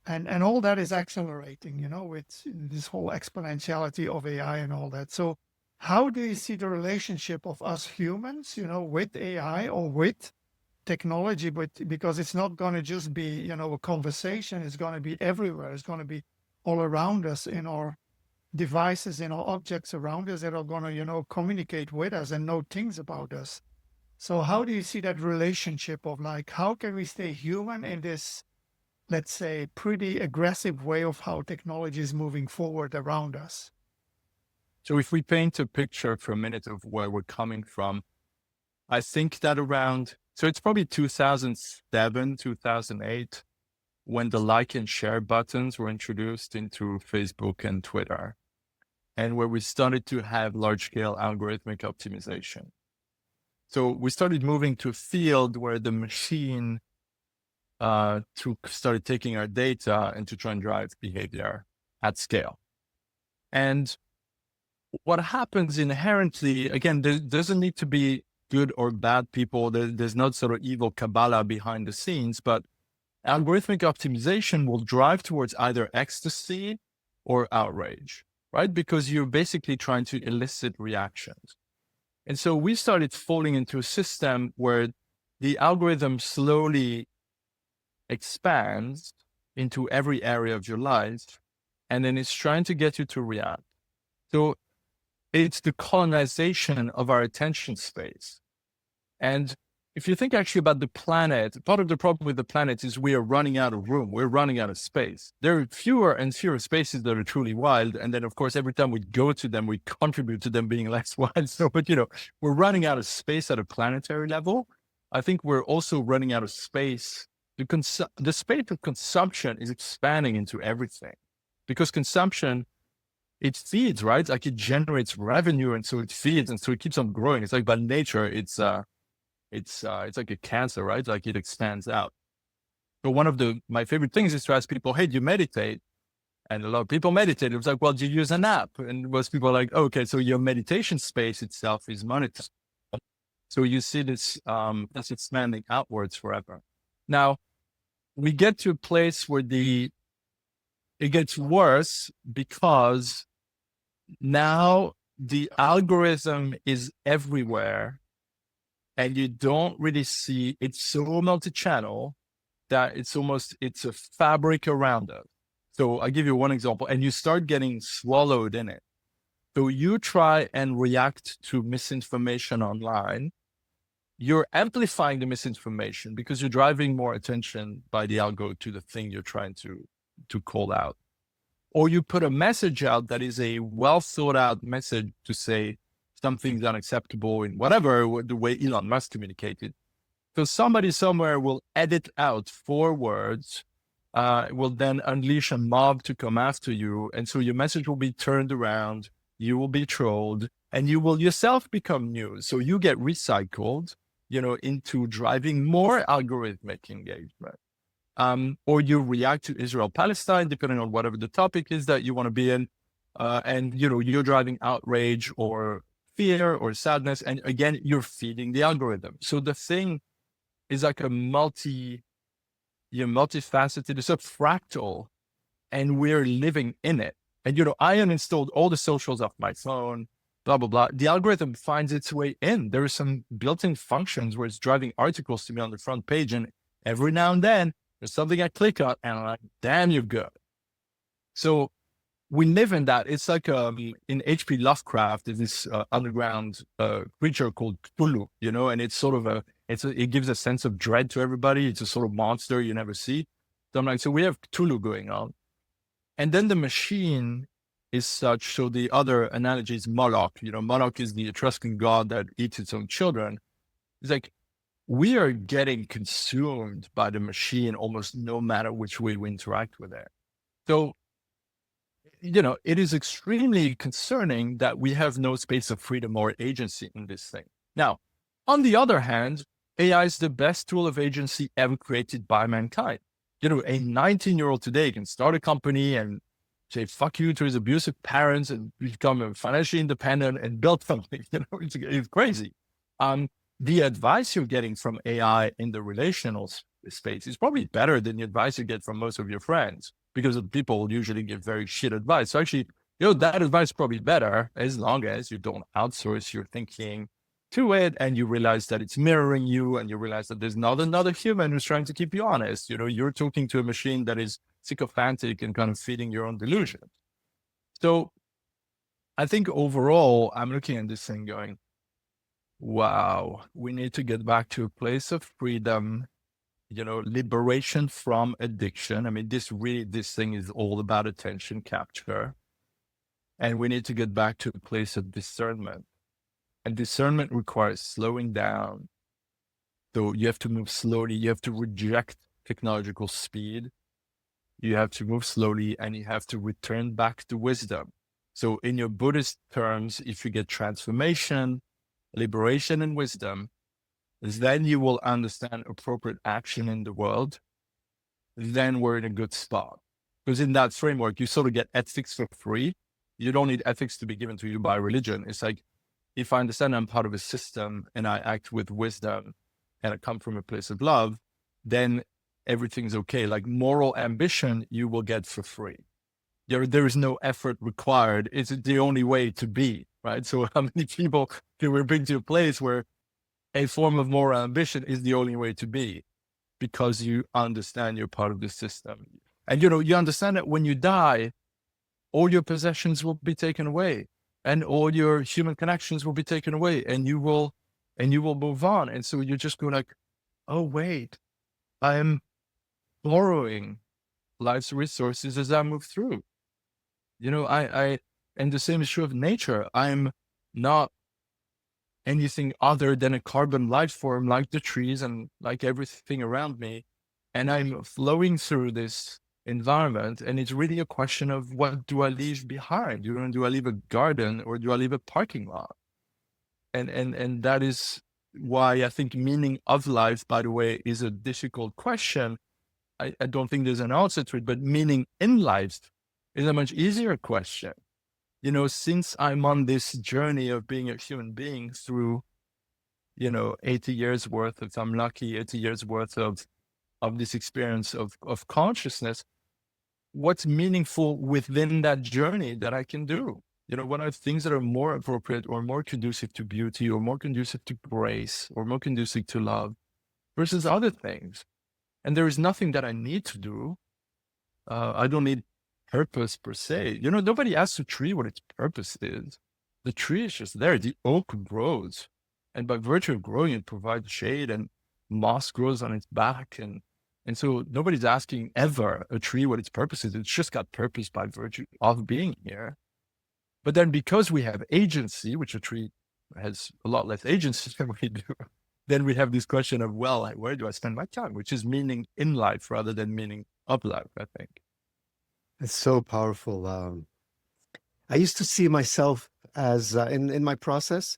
and all that is accelerating, with this whole exponentiality of AI and all that. So how do you see the relationship of us humans, with AI or with technology? But because it's not going to just be, a conversation, it's going to be everywhere. It's going to be all around us in our devices, in our objects around us that are going to, communicate with us and know things about us. So how do you see that relationship of like, how can we stay human in this, let's say, pretty aggressive way of how technology is moving forward around us? So if we paint a picture for a minute of where we're coming from, I think that so it's probably 2007, 2008, when the like and share buttons were introduced into Facebook and Twitter, and where we started to have large-scale algorithmic optimization. So we started moving to a field where the machine started taking our data and to try and drive behavior at scale. And what happens inherently, again, there doesn't need to be good or bad people. There's not sort of evil Kabbalah behind the scenes, but algorithmic optimization will drive towards either ecstasy or outrage, right? Because you're basically trying to elicit reactions. And so we started falling into a system where the algorithm slowly expands into every area of your life, and then it's trying to get you to react. So it's the colonization of our attention space. And if you think actually about the planet, part of the problem with the planet is we are running out of room. We're running out of space. There are fewer and fewer spaces that are truly wild. And then, of course, every time we go to them, we contribute to them being less wild. So, but, we're running out of space at a planetary level. I think we're also running out of space. The space of consumption is expanding into everything because consumption, it feeds, right? Like it generates revenue. And so it feeds. And so it keeps on growing. It's like by nature, it's like a cancer, right? Like it expands out. So one of my favorite things is to ask people, hey, do you meditate? And a lot of people meditate. It was like, well, do you use an app? And most people are like, oh, okay, so your meditation space itself is monetized. So you see this, that's expanding outwards forever. Now, we get to a place where it gets worse because now the algorithm is everywhere, and you don't really see, it's so multi-channel that it's a fabric around us. So I'll give you one example, and you start getting swallowed in it. So you try and react to misinformation online. You're amplifying the misinformation because you're driving more attention by the algo to the thing you're trying to call out. Or you put a message out that is a well thought out message to say something's unacceptable in whatever, the way Elon Musk communicated. So somebody somewhere will edit out 4 words, will then unleash a mob to come after you. And so your message will be turned around, you will be trolled, and you will yourself become news. So you get recycled, into driving more algorithmic engagement. Or you react to Israel-Palestine, depending on whatever the topic is that you want to be in. And, you're driving outrage or fear or sadness. And again, you're feeding the algorithm. So the thing is like a multifaceted, it's a fractal, and we're living in it. And, I uninstalled all the socials off my phone, blah, blah, blah. The algorithm finds its way in. There are some built-in functions where it's driving articles to me on the front page. And every now and then there's something I click on and I'm like, damn, you're good. So we live in that. It's like in H.P. Lovecraft, there's this underground creature called Cthulhu, and it's sort of it gives a sense of dread to everybody. It's a sort of monster you never see. So I'm like, so we have Cthulhu going on. And then the machine is such. So the other analogy is Moloch. Moloch is the Etruscan god that eats its own children. It's like, we are getting consumed by the machine almost no matter which way we interact with it. So, it is extremely concerning that we have no space of freedom or agency in this thing. Now, on the other hand, AI is the best tool of agency ever created by mankind. A 19-year-old today can start a company and say, fuck you to his abusive parents and become financially independent and build something. It's crazy. The advice you're getting from AI in the relational space is probably better than the advice you get from most of your friends, because people usually give very shit advice. So actually, that advice is probably better as long as you don't outsource your thinking to it and you realize that it's mirroring you and you realize that there's not another human who's trying to keep you honest. You're talking to a machine that is sycophantic and kind of feeding your own delusion. So I think overall, I'm looking at this thing going, wow, we need to get back to a place of freedom, liberation from addiction. I mean, this thing is all about attention capture. And we need to get back to a place of discernment. And discernment requires slowing down. So you have to move slowly. You have to reject technological speed. You have to move slowly and you have to return back to wisdom. So in your Buddhist terms, if you get transformation, liberation, and wisdom, then you will understand appropriate action in the world. Then we're in a good spot. Because in that framework, you sort of get ethics for free. You don't need ethics to be given to you by religion. It's like, if I understand I'm part of a system and I act with wisdom and I come from a place of love, then everything's okay. Like moral ambition, you will get for free. There is no effort required. It's the only way to be, right? So how many people can we bring to a place where a form of moral ambition is the only way to be? Because you understand you're part of the system. And you understand that when you die, all your possessions will be taken away and all your human connections will be taken away and you will move on. And so you just go like, oh, wait, I am borrowing life's resources as I move through. And the same is true of nature. I'm not anything other than a carbon life form like the trees and like everything around me. And I'm flowing through this environment. And it's really a question of what do I leave behind? Do I leave a garden or do I leave a parking lot? And that is why I think meaning of life, by the way, is a difficult question. I don't think there's an answer to it, but meaning in life is a much easier question. Since I'm on this journey of being a human being through, 80 years worth, if I'm lucky, 80 years worth of this experience of consciousness, what's meaningful within that journey that I can do? What are things that are more appropriate or more conducive to beauty or more conducive to grace or more conducive to love versus other things? And there is nothing that I need to do. I don't need purpose per se. Nobody asks a tree what its purpose is. The tree is just there. The oak grows. And by virtue of growing, it provides shade, and moss grows on its back. And so nobody's asking ever a tree what its purpose is. It's just got purpose by virtue of being here. But then because we have agency, which a tree has a lot less agency than we do, then we have this question of, well, where do I spend my time? Which is meaning in life rather than meaning of life, I think. It's so powerful. I used to see myself as, in my process,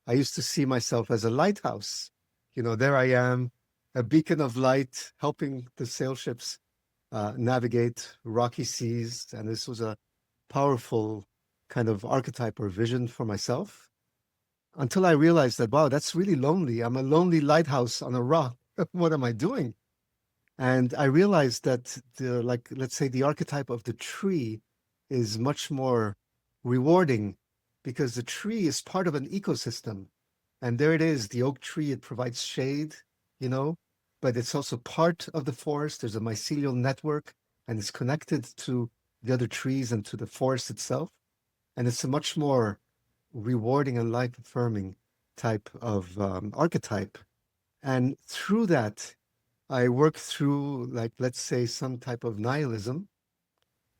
I used to see myself as a lighthouse. There I am, a beacon of light, helping the sail ships navigate rocky seas. And this was a powerful kind of archetype or vision for myself, until I realized that, wow, that's really lonely. I'm a lonely lighthouse on a rock. What am I doing? And I realized that let's say the archetype of the tree is much more rewarding, because the tree is part of an ecosystem. And there it is, the oak tree, it provides shade, but it's also part of the forest. There's a mycelial network, and it's connected to the other trees and to the forest itself. And it's a much more rewarding and life-affirming type of archetype. And through that, I work through, let's say, some type of nihilism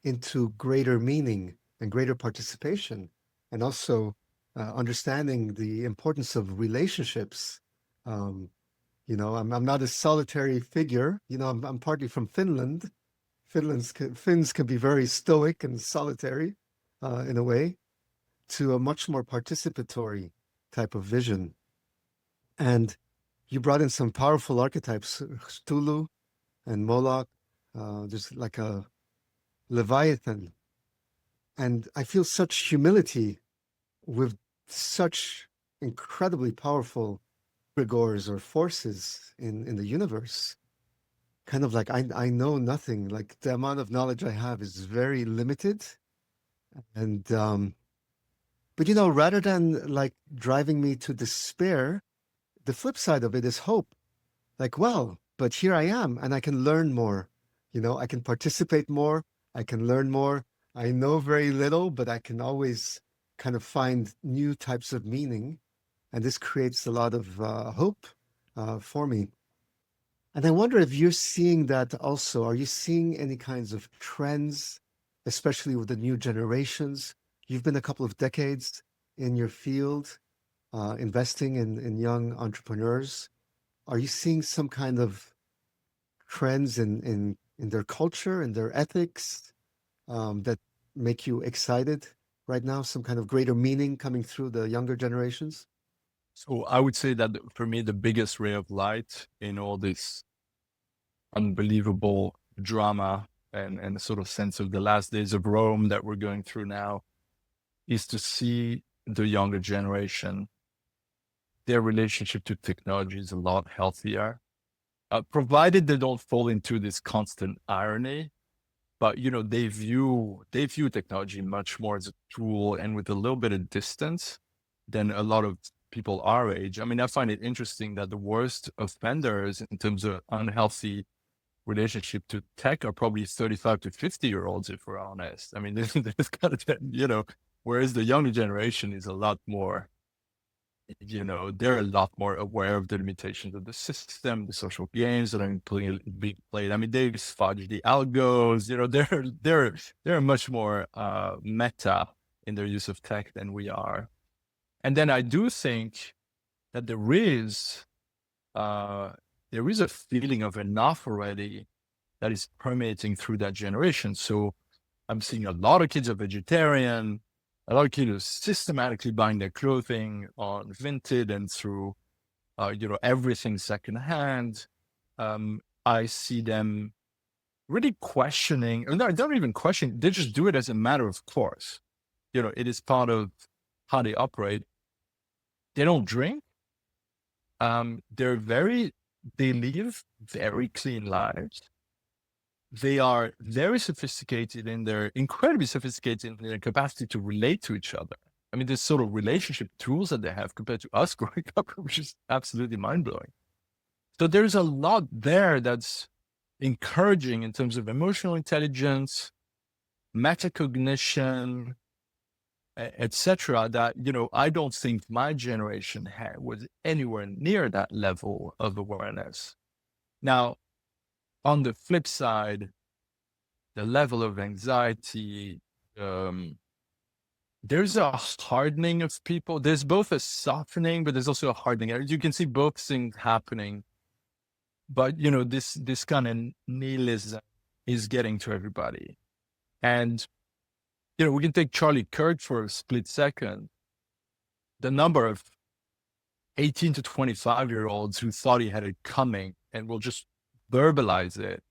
into greater meaning and greater participation, and also understanding the importance of relationships. I'm not a solitary figure. I'm partly from Finland. Finns can be very stoic and solitary in a way, to a much more participatory type of vision. And you brought in some powerful archetypes, Cthulhu and Moloch, just like a Leviathan. And I feel such humility with such incredibly powerful rigors or forces in the universe. Kind of like I know nothing. Like, the amount of knowledge I have is very limited. And but rather than like driving me to despair, the flip side of it is hope. Like, well, but here I am, and I can learn more. I can participate more. I can learn more. I know very little, but I can always kind of find new types of meaning. And this creates a lot of hope for me. And I wonder if you're seeing that also. Are you seeing any kinds of trends, especially with the new generations? You've been a couple of decades in your field, investing in young entrepreneurs. Are you seeing some kind of trends in their culture and their ethics that make you excited right now? Some kind of greater meaning coming through the younger generations? So I would say that for me, the biggest ray of light in all this unbelievable drama and sort of sense of the last days of Rome that we're going through now is to see the younger generation, their relationship to technology is a lot healthier, provided they don't fall into this constant irony. But they view technology much more as a tool and with a little bit of distance than a lot of people our age. I mean, I find it interesting that the worst offenders in terms of unhealthy relationship to tech are probably 35 to 50-year-olds, if we're honest. I mean, there's kind of, whereas the younger generation is a lot more, they're a lot more aware of the limitations of the system, the social games that are being played. I mean, they fudge the algos, they're much more meta in their use of tech than we are. And then I do think that there is a feeling of enough already that is permeating through that generation. So I'm seeing a lot of kids are vegetarian, a lot of kids are systematically buying their clothing on Vinted and through, everything secondhand. I see them really questioning, or no, I don't even question, they just do it as a matter of course. It is part of how they operate. They don't drink. They live very clean lives. they are very sophisticated and they're incredibly sophisticated in their capacity to relate to each other. I mean, this sort of relationship tools that they have compared to us growing up, which is absolutely mind-blowing. So there's a lot there that's encouraging in terms of emotional intelligence, metacognition, etc. that, I don't think my generation was anywhere near that level of awareness. Now, on the flip side, the level of anxiety, there's a hardening of people. There's both a softening, but there's also a hardening. You can see both things happening. But, this kind of nihilism is getting to everybody. And, we can take Charlie Kirk for a split second. The number of 18 to 25-year-olds who thought he had it coming and will just verbalize it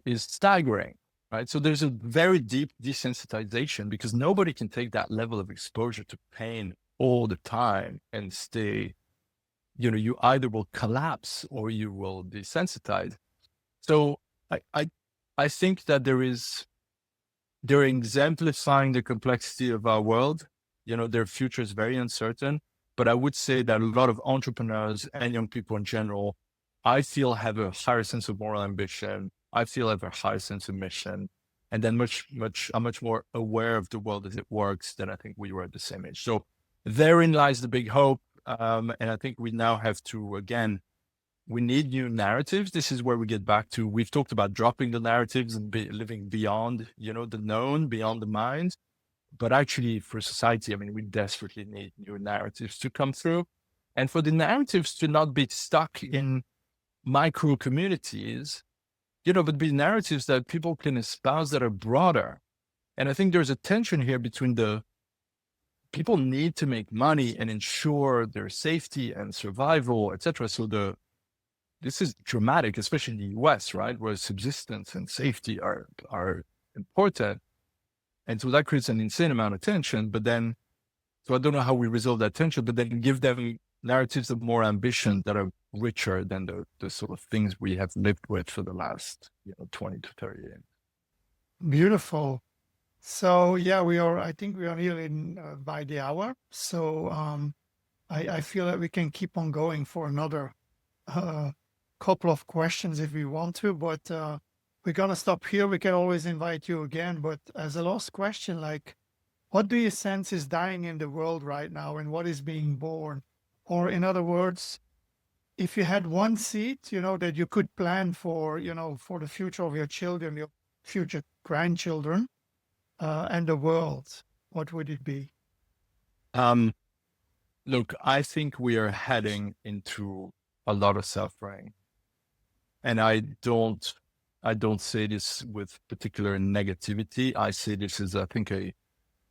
is staggering, right? So there's a very deep desensitization because nobody can take that level of exposure to pain all the time and stay, you either will collapse or you will desensitize. So I think that they're exemplifying the complexity of our world. Their future is very uncertain, but I would say that a lot of entrepreneurs and young people in general, I feel have a higher sense of moral ambition. I feel have a higher sense of mission, and then I'm much more aware of the world as it works than I think we were at the same age. So therein lies the big hope. And I think we now have to, again, we need new narratives. This is where we get back to, we've talked about dropping the narratives and living beyond, the known, beyond the mind. But actually for society, I mean, we desperately need new narratives to come through. And for the narratives to not be stuck in micro communities, but be narratives that people can espouse that are broader. And I think there's a tension here between people need to make money and ensure their safety and survival, etc. So this is dramatic, especially in the US, right, where subsistence and safety are important. And so that creates an insane amount of tension. But then, so I don't know how we resolve that tension, but then give them narratives of more ambition that are richer than the sort of things we have lived with for the last 20 to 30 years. Beautiful. So yeah, I think we are nearly by the hour. So I feel that we can keep on going for another couple of questions if we want to, but we're gonna stop here. We can always invite you again. But as a last question, what do you sense is dying in the world right now, and what is being born? Or in other words, if you had one seed, that you could plan for, for the future of your children, your future grandchildren, and the world, what would it be? Look, I think we are heading into a lot of suffering. And I don't say this with particular negativity. I say this as, I think,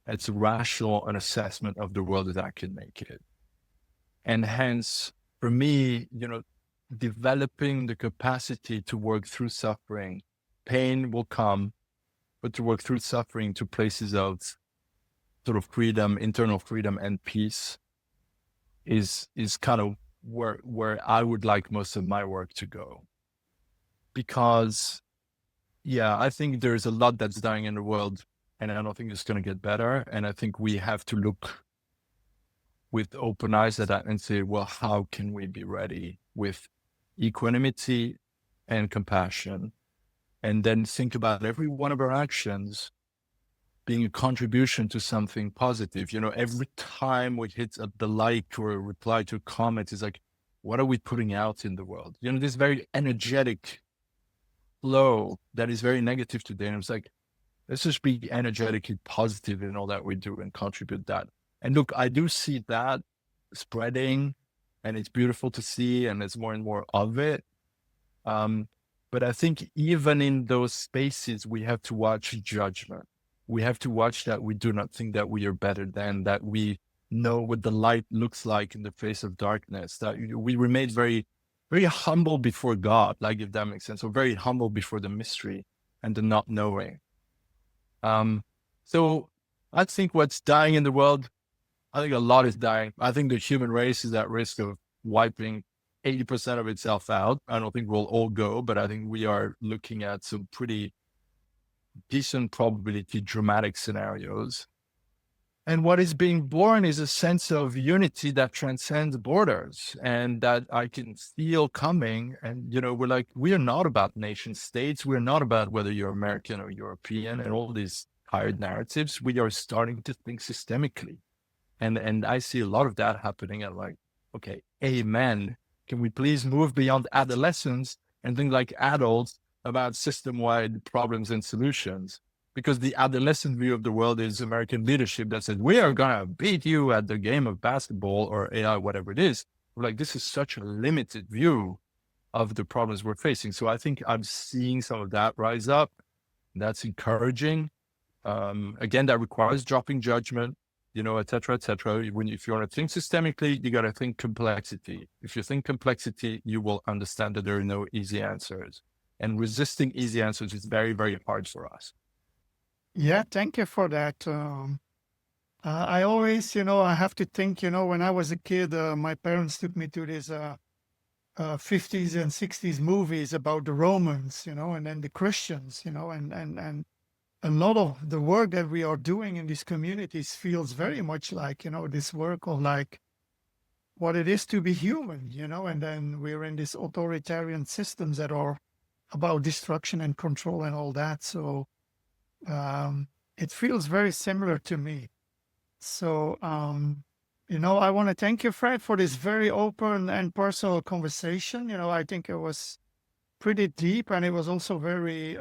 it's a rational an assessment of the world as I can make it. And hence, for me, developing the capacity to work through suffering, pain will come, but to work through suffering to places of sort of freedom, internal freedom and peace is kind of where I would like most of my work to go. Because, I think there's a lot that's dying in the world, and I don't think it's going to get better. And I think we have to look with open eyes at that and say, well, how can we be ready with equanimity and compassion? And then think about every one of our actions being a contribution to something positive. Every time we hit the like or a reply to a comment, is like, what are we putting out in the world? This very energetic flow that is very negative today. And it's like, let's just be energetically positive in all that we do and contribute that. And look, I do see that spreading, and it's beautiful to see, and there's more and more of it. But I think even in those spaces, we have to watch judgment. We have to watch that we do not think that we are better than, that we know what the light looks like in the face of darkness, that we remain very, very humble before God, if that makes sense, or very humble before the mystery and the not knowing. So I think what's dying in the world, I think a lot is dying. I think the human race is at risk of wiping 80% of itself out. I don't think we'll all go, but I think we are looking at some pretty decent probability dramatic scenarios. And what is being born is a sense of unity that transcends borders and that I can feel coming. And, we are not about nation states. We're not about whether you're American or European and all these tired narratives. We are starting to think systemically. And I see a lot of that happening. I'm like, okay, amen. Can we please move beyond adolescence and think like adults about system-wide problems and solutions? Because the adolescent view of the world is American leadership that says, we are going to beat you at the game of basketball or AI, whatever it is. We're like, this is such a limited view of the problems we're facing. So I think I'm seeing some of that rise up. That's encouraging. Again, that requires dropping judgment, et cetera, et cetera. If you want to think systemically, you got to think complexity. If you think complexity, you will understand that there are no easy answers. And resisting easy answers is very, very hard for us. Yeah, thank you for that. I always, I have to think, when I was a kid, my parents took me to these 50s and 60s movies about the Romans, and then the Christians, and a lot of the work that we are doing in these communities feels very much like, this work of like what it is to be human, and then we're in these authoritarian systems that are about destruction and control and all that. So it feels very similar to me. So, I want to thank you, Fred, for this very open and personal conversation. I think it was pretty deep and it was also very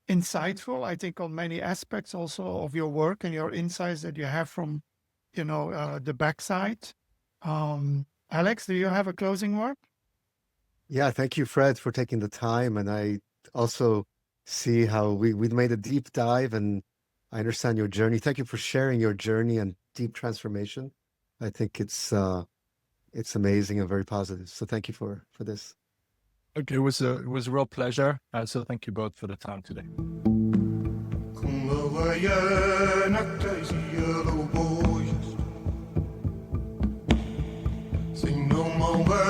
insightful, I think, on many aspects also of your work and your insights that you have from, the backside. Alex, do you have a closing word? Yeah, thank you, Fred, for taking the time. And I also see how we made a deep dive, and I understand your journey. Thank you for sharing your journey and deep transformation. I think it's amazing and very positive. So thank you for this. Okay, it was a real pleasure. So thank you both for the time today. Sing no more,